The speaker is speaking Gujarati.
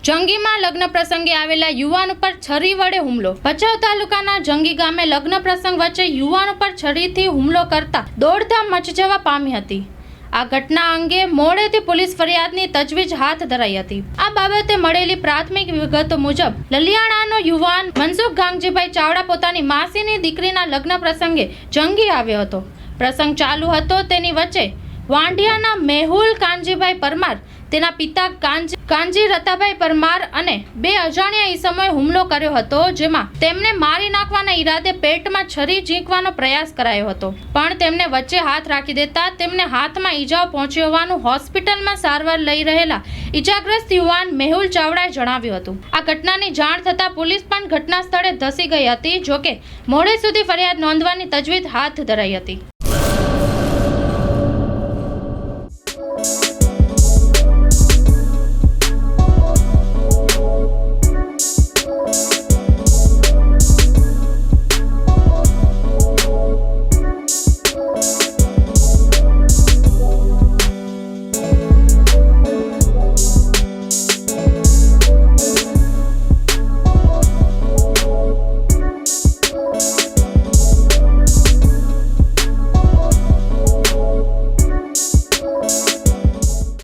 જંગીમાં લગ્ન પ્રસંગે આવેલા યુવાન ઉપર છરી વડે હુમલો। ભચાઉ તાલુકાના જંગી ગામે લગ્ન પ્રસંગ વચ્ચે યુવાન ઉપર છરીથી હુમલો કરતા દોડધામ મચી જવા પામી હતી। આ ઘટના અંગે મોડેથી પોલીસ ફરિયાદની તજવીજ હાથ ધરાઈ હતી। આ બાબતે મળેલી પ્રાથમિક વિગતો મુજબ લલિયાણાનો યુવાન મનસુખ ગાંગજીભાઈ ચાવડા પોતાની માસીની દીકરીના લગ્ન પ્રસંગે જંગી આવ્યો હતો। પ્રસંગ ચાલુ હતો તેની વચ્ચે વાંઢિયાના મેહુલ કાનજીભાઈ પરમાર, તેના પિતા કાનજી રતાભાઈ પરમાર અને બે અજાણ્યા ઈસમોએ હુમલો કર્યો હતો, જેમાં તેમને મારી નાખવાના ઈરાદે પેટમાં છરી ઝીંકવાનો પ્રયાસ કરાયો હતો, પણ તેમને વચ્ચે હાથ રાખી દેતા તેમને હાથમાં ઈજાઓ પહોંચી હોવાનું હોસ્પિટલમાં સારવાર લઈ રહેલા ઈજાગ્રસ્ત યુવાન મેહુલ ચાવડાએ જણાવ્યું હતું। આ ઘટનાની જાણ થતાં પોલીસ પણ ઘટના સ્થળે ધસી ગઈ હતી, જોકે મોડે સુધી ફરિયાદ નોંધવાની તજવીજ હાથ ધરાઈ હતી।